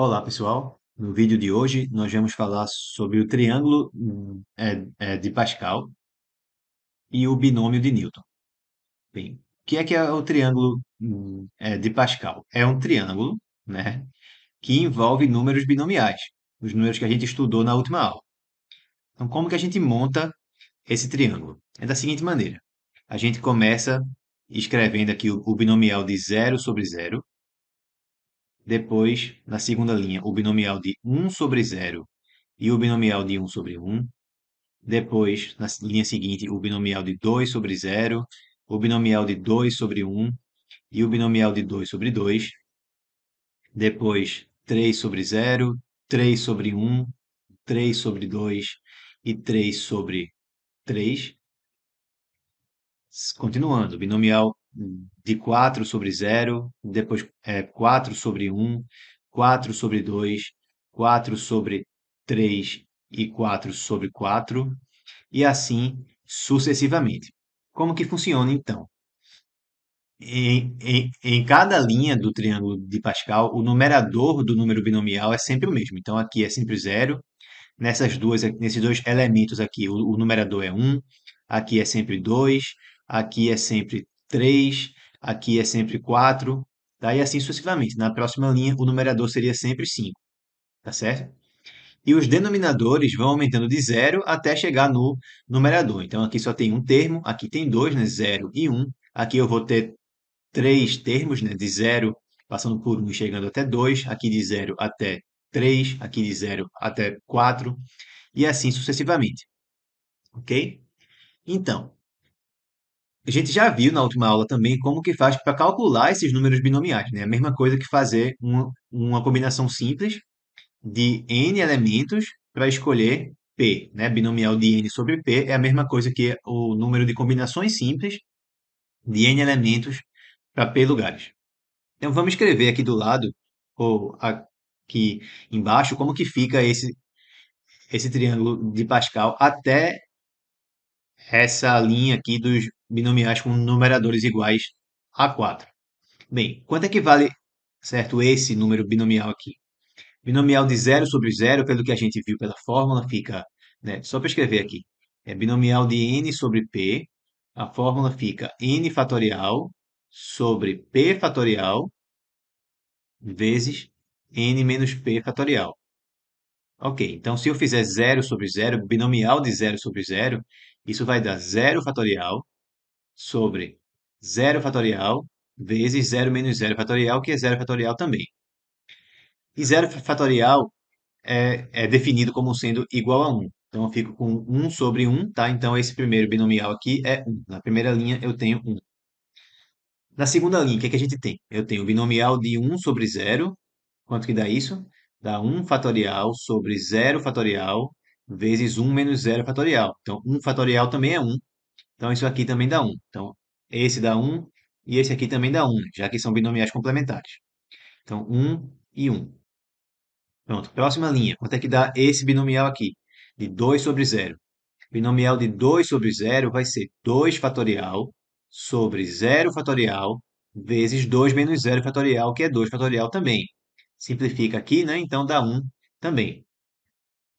Olá, pessoal. No vídeo de hoje, nós vamos falar sobre o triângulo de Pascal e o binômio de Newton. Bem, o que é o triângulo de Pascal? É um triângulo, né, que envolve números binomiais, os números que a gente estudou na última aula. Então, como que a gente monta esse triângulo? É da seguinte maneira. A gente começa escrevendo aqui o binomial de zero sobre zero. Depois, na segunda linha, o binomial de um sobre zero e o binomial de um sobre um. Depois, na linha seguinte, o binomial de 2 sobre zero, o binomial de 2 sobre um e o binomial de 2 sobre 2. Depois, 3 sobre zero, 3 sobre um, 3 sobre 2 e 3 sobre 3. Continuando, binomial de 4 sobre zero, depois 4 sobre um, 4 sobre 2, 4 sobre 3 e 4 sobre 4, e assim sucessivamente. Como que funciona então? Em cada linha do triângulo de Pascal, o numerador do número binomial é sempre o mesmo. Então aqui é sempre zero. Nesses dois elementos aqui, o numerador é um. Aqui é sempre 2. Aqui é sempre 3. Aqui é sempre 4. Tá? E assim sucessivamente. Na próxima linha, o numerador seria sempre 5. Tá certo? E os denominadores vão aumentando de zero até chegar no numerador. Então aqui só tem um termo, aqui tem dois, né? Zero e um. Aqui eu vou ter três termos, né? De zero, passando por um e chegando até dois. Aqui de zero até três. Aqui de zero até quatro. E assim sucessivamente. Ok? Então, a gente já viu na última aula também como que faz para calcular esses números binomiais, né? A mesma coisa que fazer uma combinação simples de n elementos para escolher p, né? Binomial de n sobre p é a mesma coisa que o número de combinações simples de n elementos para p lugares. Então vamos escrever aqui do lado ou aqui embaixo como que fica esse triângulo de Pascal até essa linha aqui dos binomiais com numeradores iguais a 4. Bem, quanto é que vale, certo, esse número binomial aqui? Binomial de zero sobre zero, pelo que a gente viu pela fórmula, fica, né, só para escrever aqui, é binomial de n sobre p, a fórmula fica n fatorial sobre p fatorial vezes n menos p fatorial. Ok, então se eu fizer zero sobre zero, binomial de zero sobre zero, isso vai dar zero fatorial sobre zero fatorial vezes zero menos zero fatorial, que é zero fatorial também. E zero fatorial é definido como sendo igual a um. Então, eu fico com um sobre um, tá? Então, esse primeiro binomial aqui é um. Na primeira linha, eu tenho um. Na segunda linha, o que é que a gente tem? Eu tenho o binomial de um sobre zero. Quanto que dá isso? Dá um fatorial sobre zero fatorial vezes um menos zero fatorial. Então, um fatorial também é um. Então, isso aqui também dá um. Então, esse dá um e esse aqui também dá um, já que são binomiais complementares. Então, um e um. Pronto, próxima linha. Quanto é que dá esse binomial aqui? De 2 sobre zero. Binomial de 2 sobre zero vai ser 2 fatorial sobre zero fatorial vezes 2 menos zero fatorial, que é 2 fatorial também. Simplifica aqui, né? Então dá um também.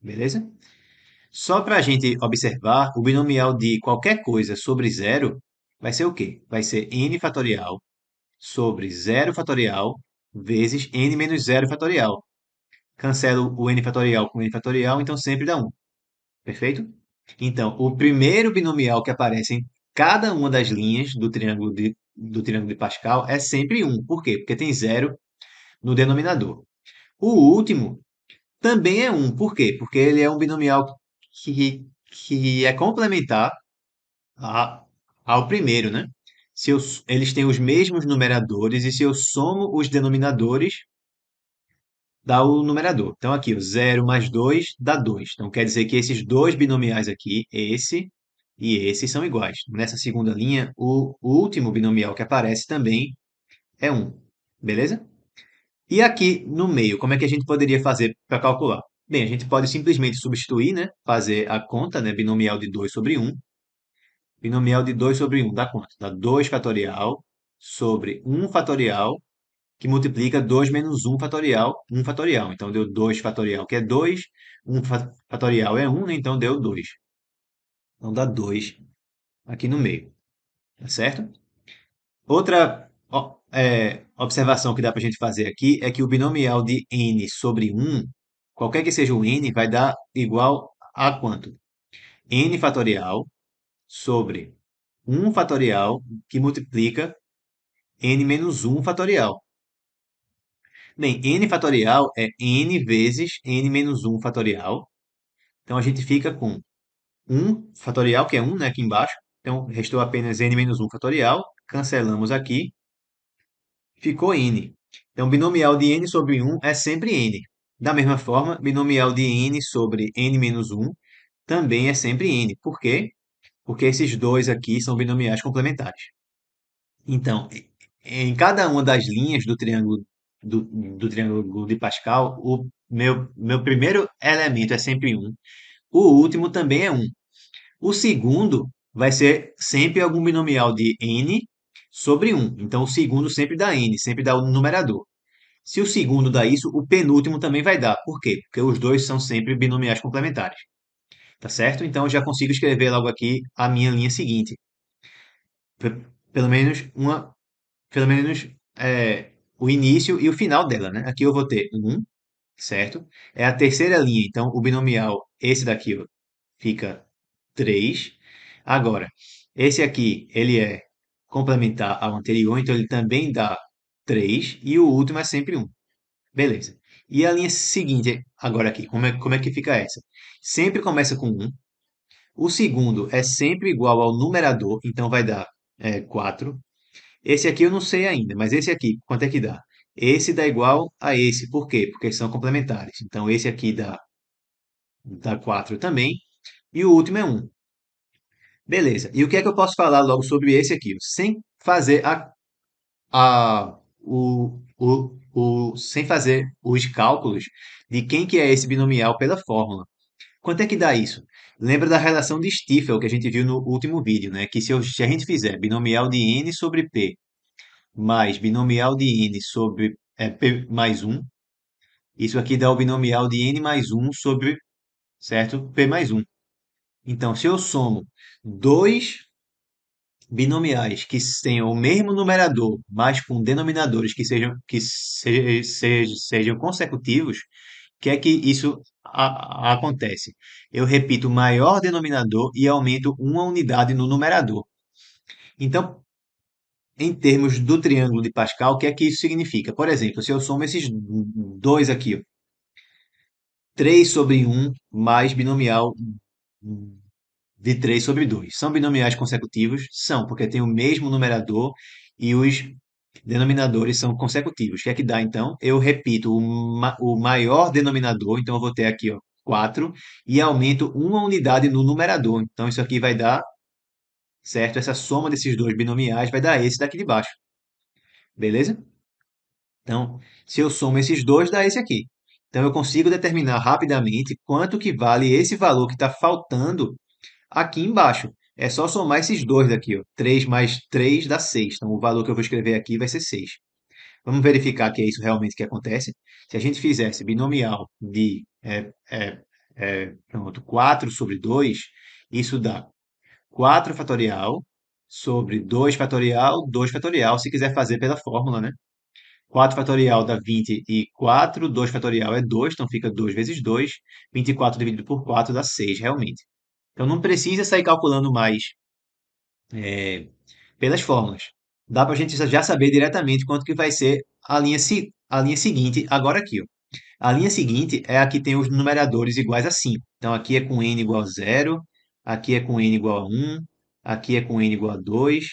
Beleza? Só para a gente observar, o binomial de qualquer coisa sobre zero vai ser o quê? Vai ser n fatorial sobre zero fatorial vezes n menos zero fatorial. Cancelo o n fatorial com n fatorial, então sempre dá um. Perfeito? Então, o primeiro binomial que aparece em cada uma das linhas do triângulo de Pascal é sempre um. Por quê? Porque tem zero no denominador. O último também é um. Por quê? Porque ele é um binomial que é complementar a- ao primeiro, né? Eles têm os mesmos numeradores e se eu somo os denominadores, dá o numerador. Então, aqui, o zero mais 2 dá 2. Então, quer dizer que esses dois binomiais aqui, esse e esse, são iguais. Nessa segunda linha, o último binomial que aparece também é um. Beleza? E aqui no meio, como é que a gente poderia fazer para calcular? Bem, a gente pode simplesmente substituir, né? Fazer a conta, né? Binomial de 2 sobre um. Binomial de 2 sobre um dá quanto? Dá 2 fatorial sobre um fatorial, que multiplica 2 menos um fatorial. Então deu 2 fatorial, que é 2, fatorial é 1, né? Então deu 2. Então dá 2 aqui no meio, tá certo? Outra observação que dá para a gente fazer aqui é que o binomial de n sobre 1, qualquer que seja o n, vai dar igual a quanto? N fatorial sobre 1 fatorial que multiplica n menos 1 fatorial. Bem, n fatorial é n vezes n menos 1 fatorial. Então a gente fica com 1 fatorial, que é 1, né, aqui embaixo. Então restou apenas n menos 1 fatorial. Cancelamos aqui, ficou n. Então binomial de n sobre 1 é sempre n. Da mesma forma, binomial de n sobre n menos 1 também é sempre n. Por quê? Porque esses dois aqui são binomiais complementares. Então, em cada uma das linhas do triângulo de Pascal, o meu primeiro elemento é sempre um, o último também é um. O segundo vai ser sempre algum binomial de n sobre um. Então, o segundo sempre dá n, sempre dá o numerador. Se o segundo dá isso, o penúltimo também vai dar. Por quê? Porque os dois são sempre binomiais complementares. Tá certo? Então, eu já consigo escrever logo aqui a minha linha seguinte. Pelo menos pelo menos o início e o final dela, né? Aqui eu vou ter um, certo? É a terceira linha, então o binomial, esse daqui, ó, fica 3. Agora, esse aqui, ele é complementar ao anterior, então ele também dá 3 e o último é sempre um. Beleza. E a linha seguinte, agora aqui, como é que fica essa? Sempre começa com um. O segundo é sempre igual ao numerador, então vai dar 4. Esse aqui eu não sei ainda, mas esse aqui, quanto é que dá? Esse dá igual a esse. Por quê? Porque são complementares. Então, esse aqui dá 4 também. E o último é um. Beleza. E o que é que eu posso falar logo sobre esse aqui? Sem fazer sem fazer os cálculos de quem que é esse binomial pela fórmula. Quanto é que dá isso? Lembra da relação de Stifel que a gente viu no último vídeo, né? Que se a gente fizer binomial de n sobre p mais binomial de n sobre p mais um. Isso aqui dá o binomial de n mais um sobre, certo? P mais um. Então, se eu somo dois binomiais que tenham o mesmo numerador, mas com denominadores que sejam consecutivos, o que é que isso acontece? Eu repito o maior denominador e aumento uma unidade no numerador. Então, em termos do triângulo de Pascal, o que é que isso significa? Por exemplo, se eu somo esses dois aqui, ó, 3 sobre um mais binomial de 3 sobre 2. São binomiais consecutivos? São, porque tem o mesmo numerador e os denominadores são consecutivos. O que é que dá, então? Eu repito o maior denominador, então eu vou ter aqui, ó, 4, e aumento uma unidade no numerador. Então, isso aqui vai dar, certo? Essa soma desses dois binomiais vai dar esse daqui de baixo. Beleza? Então, se eu somo esses dois, dá esse aqui. Então, eu consigo determinar rapidamente quanto que vale esse valor que está faltando aqui embaixo. É só somar esses dois daqui, ó. 3 mais 3 dá 6. Então, o valor que eu vou escrever aqui vai ser 6. Vamos verificar que é isso realmente que acontece. Se a gente fizesse binomial de pronto, 4 sobre 2, isso dá 4 fatorial sobre 2 fatorial, 2 fatorial, se quiser fazer pela fórmula, né? 4 fatorial dá 24, 2 fatorial é 2, então fica 2 vezes 2. 24 dividido por 4 dá 6, realmente. Então não precisa sair calculando mais pelas fórmulas. Dá para a gente já saber diretamente quanto que vai ser a linha seguinte, agora aqui. Ó. A linha seguinte é a que tem os numeradores iguais a 5. Então aqui é com n igual a 0, aqui é com n igual a 1, aqui é com n igual a 2,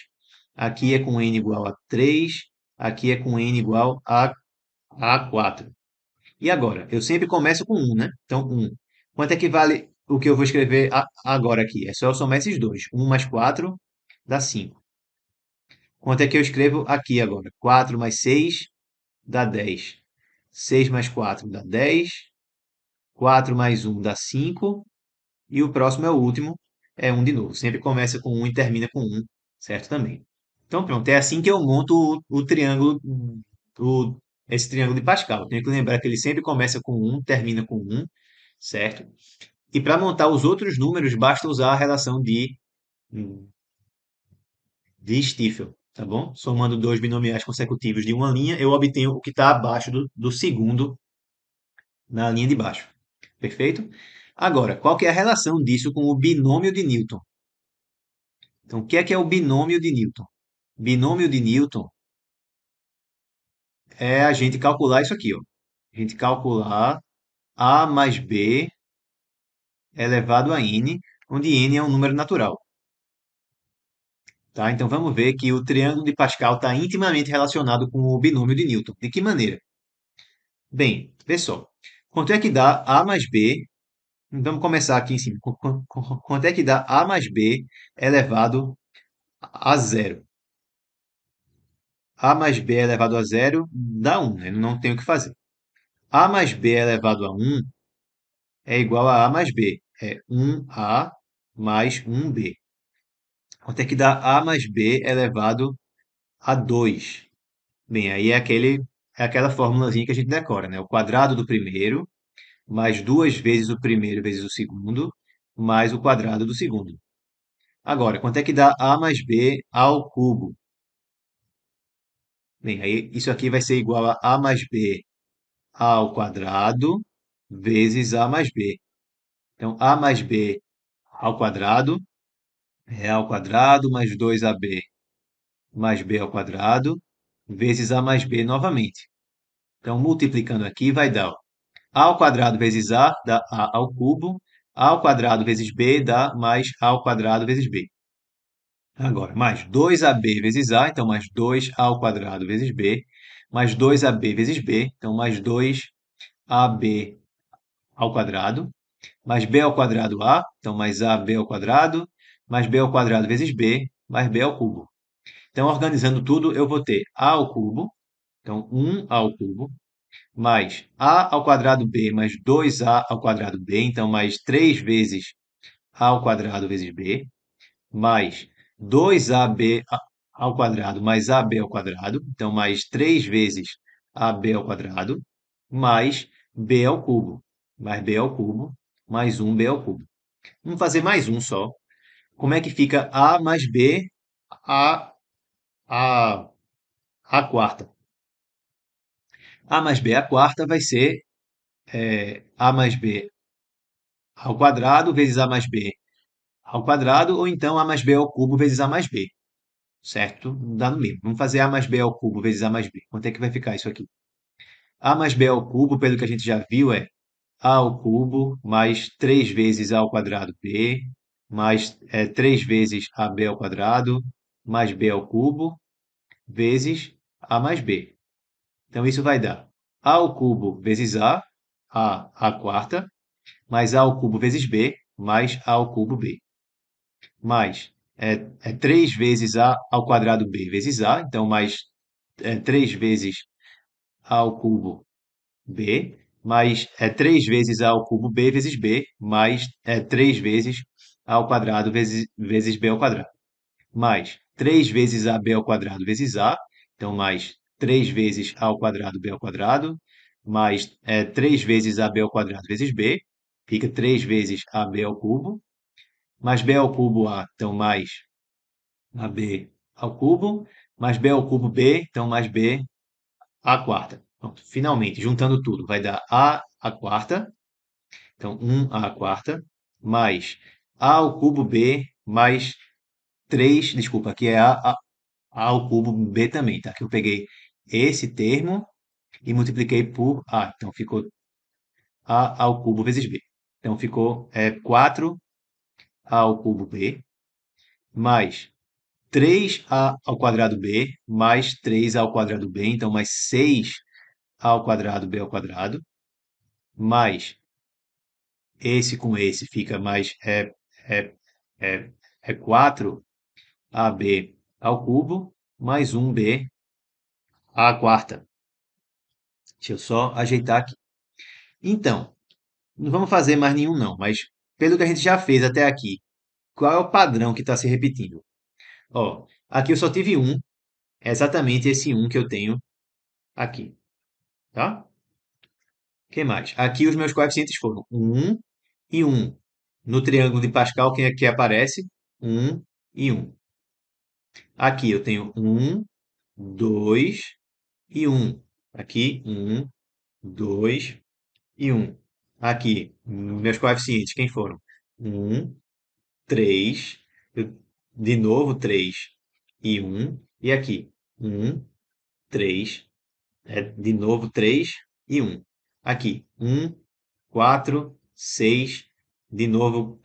aqui é com n igual a 3, aqui é com n igual a 4. E agora? Eu sempre começo com 1, né? Então, 1. Quanto é que vale o que eu vou escrever agora aqui? É só eu somar esses dois. 1 mais 4 dá 5. Quanto é que eu escrevo aqui agora? 4 mais 6 dá 10. 6 mais 4 dá 10. 4 mais 1 dá 5. E o próximo é o último, é 1 de novo. Sempre começa com 1 e termina com 1, certo também. Então, pronto. É assim que eu monto o triângulo esse triângulo de Pascal. Tenho que lembrar que ele sempre começa com um, termina com um, certo? E para montar os outros números, basta usar a relação de Stiefel, tá bom? Somando dois binomiais consecutivos de uma linha, eu obtenho o que está abaixo do segundo na linha de baixo. Perfeito? Agora, qual que é a relação disso com o binômio de Newton? Então, o que é o binômio de Newton? Binômio de Newton é a gente calcular isso aqui, ó. A gente calcular A mais B elevado a N, onde N é um número natural. Tá? Então vamos ver que o triângulo de Pascal está intimamente relacionado com o binômio de Newton. De que maneira? Bem, pessoal, quanto é que dá A mais B? Vamos começar aqui em cima. Quanto é que dá A mais B elevado a zero? A mais B elevado a zero dá 1, né? Não tem o que fazer. A mais B elevado a 1 é igual a mais B. É 1A mais 1B. Quanto é que dá A mais B elevado a 2? Bem, aí é aquela formulazinha que a gente decora, né? O quadrado do primeiro mais duas vezes o primeiro vezes o segundo mais o quadrado do segundo. Agora, quanto é que dá A mais B ao cubo? Bem, aí isso aqui vai ser igual a mais B ao quadrado vezes A mais B. Então, A mais B ao quadrado é A ao quadrado mais 2AB mais B ao quadrado vezes A mais B novamente. Então, multiplicando aqui, vai dar ó, A ao quadrado vezes A dá A ao cubo, A ao quadrado vezes B dá mais A ao quadrado vezes B. Agora, mais 2AB vezes A, então mais 2A ao quadrado vezes B, mais 2AB vezes B, então mais 2AB ao quadrado, mais B ao quadrado A, então mais AB ao quadrado, mais B ao quadrado vezes B, mais B ao cubo. Então, organizando tudo, eu vou ter A ao cubo, então 1A ao cubo, mais A ao quadrado B mais 2A ao quadrado B, então mais 3 vezes A ao quadrado vezes B, mais 2AB ao quadrado mais AB ao quadrado, então mais 3 vezes AB ao quadrado, mais B ao cubo, mais B ao cubo, mais 1B ao cubo. Vamos fazer mais um só. Como é que fica A mais B a, a, a quarta? A mais B a quarta vai ser A mais B ao quadrado vezes A mais B ao quadrado, ou então A mais B ao cubo vezes A mais B, certo? Dá no mesmo. Vamos fazer A mais B ao cubo vezes A mais B. Quanto é que vai ficar isso aqui? A mais B ao cubo, pelo que a gente já viu, é A ao cubo mais 3 vezes A ao quadrado B, mais 3 vezes AB ao quadrado, mais B ao cubo, vezes A mais B. Então, isso vai dar A ao cubo vezes A quarta, mais A ao cubo vezes B, mais A ao cubo B. Mais 3 vezes A ao quadrado B vezes A, então mais 3 vezes A ao cubo B, mais 3 vezes A ao cubo B vezes B, mais 3 vezes A ao quadrado vezes B ao quadrado. Mais 3 vezes AB ao quadrado vezes A, então mais 3 vezes A ao quadrado B ao quadrado, mais 3 vezes AB ao quadrado vezes B, fica 3 vezes AB ao cubo, mais B ao cubo A, então mais AB ao cubo, mais B ao cubo B, então mais B à quarta. Pronto, finalmente, juntando tudo, vai dar A à quarta, então 1A à quarta, mais A ao cubo B, mais 3, desculpa, aqui é A ao cubo B também, tá? Que eu peguei esse termo e multipliquei por A, então ficou A ao cubo vezes B. Então ficou 4A ao cubo B, mais 3A ao quadrado B, mais 3A ao quadrado B, então mais 6A ao quadrado B ao quadrado, mais esse com esse fica mais é, é 4AB ao cubo, mais 1B à quarta. Deixa eu só ajeitar aqui. Então, não vamos fazer mais nenhum não, mas pelo que a gente já fez até aqui, qual é o padrão que está se repetindo? Ó, aqui eu só tive um, é exatamente esse um que eu tenho aqui, tá? O que mais? Aqui os meus coeficientes foram um e um. No triângulo de Pascal, quem é que aparece? Um e um. Aqui eu tenho um, 2 e um. Aqui, um, 2 e um. Aqui, meus coeficientes, quem foram? Um, 3, de novo 3 e um. E aqui, um, 3, de novo 3 e um. Aqui, um, 4, 6, de novo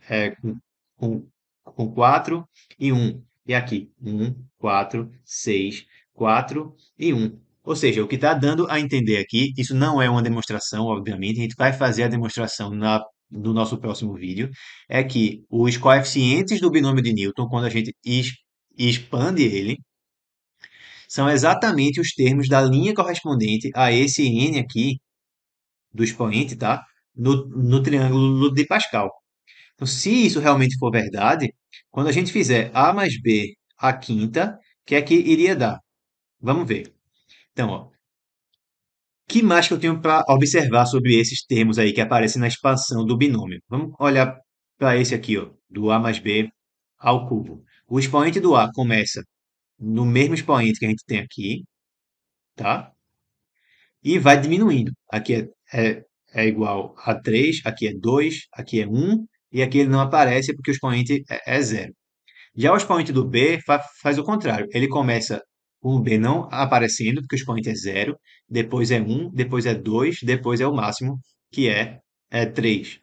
com, com 4 e um. E aqui, um, 4, 6, 4 e um. Ou seja, o que está dando a entender aqui, isso não é uma demonstração, obviamente, a gente vai fazer a demonstração no nosso próximo vídeo, é que os coeficientes do binômio de Newton, quando a gente expande ele, são exatamente os termos da linha correspondente a esse n aqui, do expoente, tá? No triângulo de Pascal. Então, se isso realmente for verdade, quando a gente fizer a mais b à quinta, o que é que iria dar? Vamos ver. Então, ó, que mais que eu tenho para observar sobre esses termos aí que aparecem na expansão do binômio? Vamos olhar para esse aqui, ó, do a mais b ao cubo. O expoente do a começa no mesmo expoente que a gente tem aqui, tá? E vai diminuindo. Aqui é igual a 3, aqui é 2, aqui é um, e aqui ele não aparece porque o expoente é zero. Já o expoente do b faz o contrário. Ele começa com o b não aparecendo, porque o expoente é zero, depois é um, depois é 2, depois é o máximo, que é 3.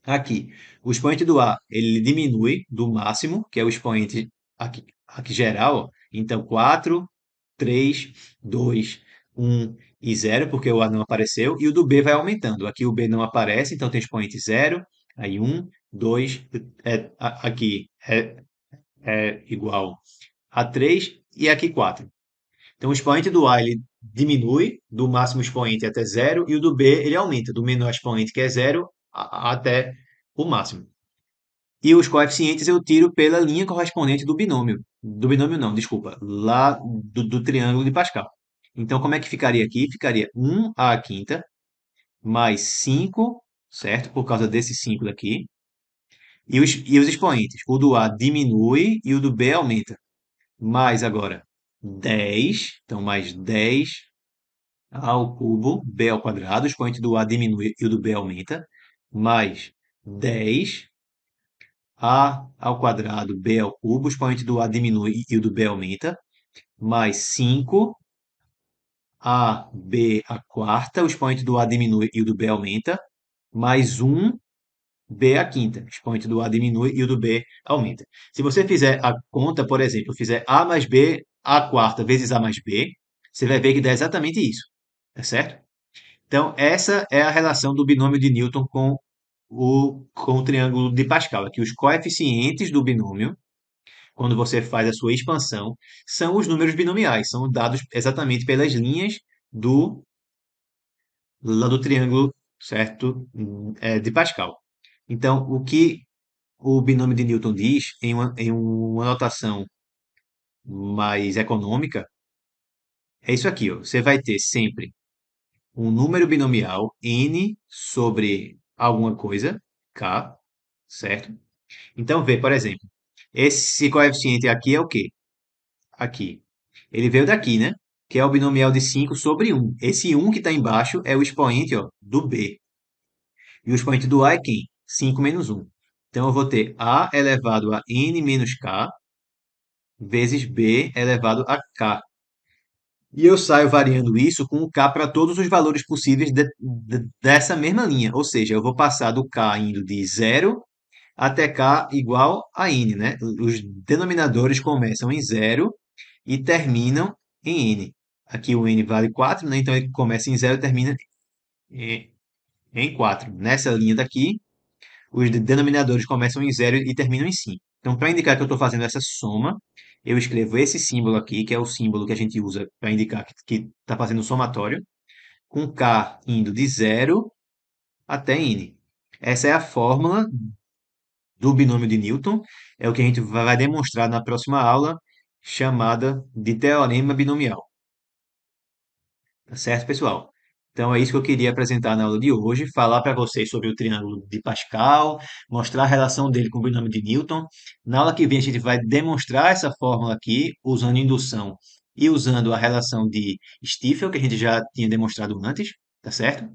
Aqui, o expoente do A, ele diminui do máximo, que é o expoente aqui geral, ó. Então, 4, 3, 2, 1 e zero, porque o A não apareceu, e o do B vai aumentando. Aqui o B não aparece, então tem expoente zero, aí um, 2, aqui é igual a 3 e aqui 4. Então, o expoente do A ele diminui do máximo expoente até zero e o do B ele aumenta do menor expoente, que é zero, até o máximo. E os coeficientes eu tiro pela linha correspondente do binômio. Do binômio não, desculpa, lá do triângulo de Pascal. Então, como é que ficaria aqui? Ficaria um à quinta mais 5, certo? Por causa desse 5 daqui. E os expoentes. O do A diminui e o do B aumenta. Mais agora 10, então mais 10 ao cubo, b ao quadrado, o expoente do A diminui e o do B aumenta, mais 10 a ao quadrado, b ao cubo, o expoente do A diminui e o do B aumenta, mais 5 a b à quarta, o expoente do A diminui e o do B aumenta, mais um b à quinta, o expoente do A diminui e o do B aumenta. Se você fizer a conta, por exemplo, fizer a mais b à quarta vezes a mais b, você vai ver que dá exatamente isso, tá certo? Então, essa é a relação do binômio de Newton com o triângulo de Pascal. Aqui, os coeficientes do binômio, quando você faz a sua expansão, são os números binomiais, são dados exatamente pelas linhas do, lá do triângulo, certo? De Pascal. Então, o que o binômio de Newton diz, em uma notação mais econômica, é isso aqui, ó. Você vai ter sempre um número binomial n sobre alguma coisa, k, certo? Então, vê, por exemplo, esse coeficiente aqui é o quê? Aqui. Ele veio daqui, né? Que é o binomial de 5 sobre um. Esse um que está embaixo é o expoente, ó, do b. E o expoente do a é quem? 5 menos um. Então, eu vou ter a elevado a n menos k vezes b elevado a k. E eu saio variando isso com o k para todos os valores possíveis dessa mesma linha. Ou seja, eu vou passar do k indo de zero até k igual a n, né? Os denominadores começam em zero e terminam em n. Aqui o n vale 4, né? Então ele começa em zero e termina em 4. Nessa linha daqui, os denominadores começam em zero e terminam em 5. Então, para indicar que eu estou fazendo essa soma, eu escrevo esse símbolo aqui, que é o símbolo que a gente usa para indicar que está fazendo o somatório, com k indo de zero até n. Essa é a fórmula do binômio de Newton, é o que a gente vai demonstrar na próxima aula, chamada de teorema binomial. Tá certo, pessoal? Então é isso que eu queria apresentar na aula de hoje, falar para vocês sobre o triângulo de Pascal, mostrar a relação dele com o binômio de Newton. Na aula que vem a gente vai demonstrar essa fórmula aqui usando indução e usando a relação de Stifel, que a gente já tinha demonstrado antes, tá certo?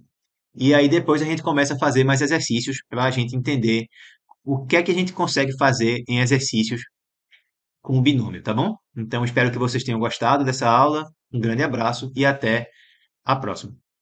E aí depois a gente começa a fazer mais exercícios para a gente entender o que é que a gente consegue fazer em exercícios com o binômio, tá bom? Então espero que vocês tenham gostado dessa aula. Um grande abraço e até a próxima.